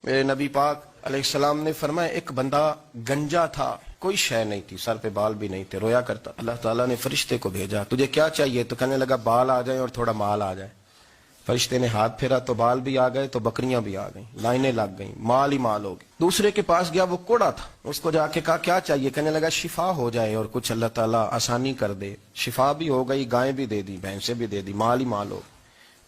میرے نبی پاک علیہ السلام نے فرمایا ایک بندہ گنجا تھا، کوئی شے نہیں تھی، سر پہ بال بھی نہیں تھے، رویا کرتا. اللہ تعالیٰ نے فرشتے کو بھیجا، تجھے کیا چاہیے؟ تو کہنے لگا بال آ جائیں اور تھوڑا مال آ جائے. فرشتے نے ہاتھ پھیرا تو بال بھی آ گئے تو بکریاں بھی آ گئیں، لائنیں لگ گئیں، مال ہی مال ہو گئی. دوسرے کے پاس گیا، وہ کوڑا تھا، اس کو جا کے کہا کیا چاہیے؟ کہنے لگا شفا ہو جائے اور کچھ اللہ تعالیٰ آسانی کر دے. شفا بھی ہو گئی، گائیں بھی دے دی، بھینسیں بھی دے دی، مال ہی مال ہو.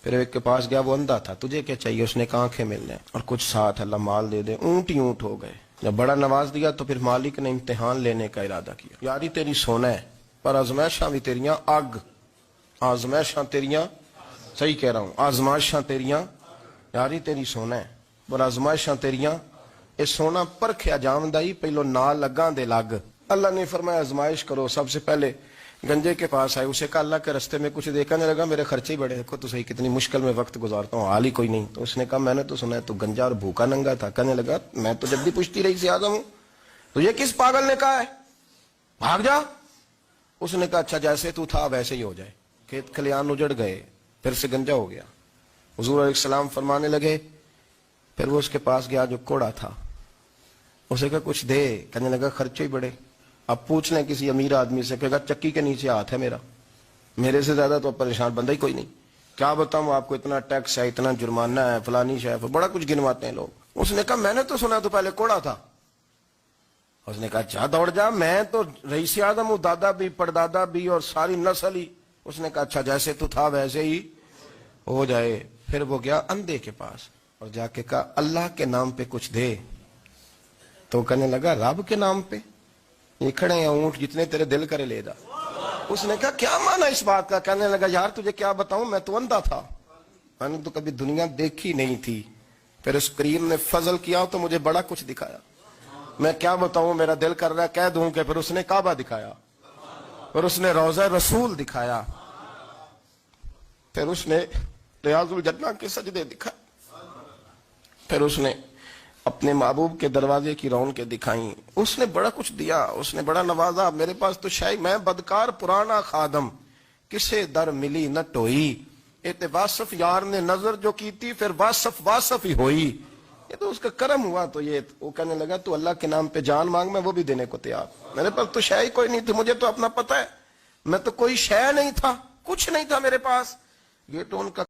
پھر ایک کے پاس گیا، وہ اندھا تھا، تجھے کیا چاہیے؟ اس نے کہا آنکھیں ملنے اور کچھ ساتھ اللہ مال دے دے. اونٹ ہی اونٹ ہو گئے. جب بڑا نواز دیا تو پھر مالک نے امتحان لینے کا ارادہ کیا. یاری تیری سونا ہے پر آزمائشاں بھی تیریاں آگ، آزمائشاں تیریاں، صحیح کہہ رہا ہوں، آزمائشاں تیریاں، یاری تیری سونا ہے پر آزمائشاں تیریاں. اے سونا پرکھیا جامدائی پہلو نال لگاں دے لگ. اللہ نے فرمایا آزمائش کرو. سب سے پہلے گنجے کے پاس آئے، اسے کہا اللہ کے رستے میں کچھ دیکھنے لگا، میرے خرچے ہی بڑے، دیکھو تو صحیح کتنی مشکل میں وقت گزارتا ہوں، حال ہی کوئی نہیں. تو اس نے کہا میں نے تو سنا ہے تو گنجا اور بھوکا ننگا تھا. کہنے لگا میں تو جب بھی پوچھتی رہی سی آدم ہوں. تو یہ کس پاگل نے کہا ہے بھاگ جا؟ اس نے کہا اچھا جیسے تو تھا ویسے ہی ہو جائے. کھیت کھلیان اجڑ گئے، پھر سے گنجا ہو گیا. حضور علیہ السلام فرمانے لگے، پھر وہ اس کے پاس گیا جو کوڑا تھا، اسے کہا کچھ دے. کہنے لگا خرچے ہی بڑے. اب پوچھ لیں کسی امیر آدمی سے، کہے گا چکی کے نیچے ہاتھ ہے میرا، میرے سے زیادہ تو پریشان بندہ ہی کوئی نہیں. کیا بتاؤں آپ کو، اتنا ٹیکس ہے، اتنا جرمانہ ہے، فلانی شے، بڑا کچھ گنواتے ہیں لوگ. اس نے کہا میں نے تو سنا تو پہلے کوڑا تھا. اس نے کہا اچھا دوڑ جا، میں تو رئیس اعظم ہوں، دادا بھی پردادا بھی اور ساری نسل ہی. اس نے کہا اچھا جیسے تو تھا ویسے ہی ہو جائے. پھر وہ گیا اندھے کے پاس اور جا کے کہا اللہ کے نام پہ کچھ دے. تو کہنے لگا رب کے نام پہ؟ یہ کھڑے ہیں اونٹ جتنے تیرے دل کرے لے جا. اس نے کہا کیا مانا اس بات کا؟ کہنے لگا یار تجھے کیا بتاؤں، میں تو اندھا تھا، میں نے تو کبھی دنیا دیکھی نہیں تھی. پھر اس کریم نے فضل کیا تو مجھے بڑا کچھ دکھایا. میں کیا بتاؤں، میرا دل کر رہا ہے کہہ دوں کہ پھر اس نے کعبہ دکھایا، پھر اس نے روضہ رسول دکھایا، پھر اس نے ریاض الجنہ کے سجدے دکھائے، پھر اس نے اپنے محبوب کے دروازے کی رونقیں دکھائیں. اس نے بڑا کچھ دیا، اس نے بڑا نوازا. میرے پاس تو شاید میں بدکار پرانا خادم، کسے در ملی نہ ٹوئی. ایتے واصف یار نے نظر جو کی تھی، پھر واصف واصف ہی ہوئی. یہ تو اس کا کرم ہوا. تو یہ وہ کہنے لگا تو اللہ کے نام پہ جان مانگ، میں وہ بھی دینے کو تیار. میرے پاس تو شے ہی کوئی نہیں تھی، مجھے تو اپنا پتہ ہے، میں تو کوئی شے نہیں تھا، کچھ نہیں تھا میرے پاس. یہ تو ان کا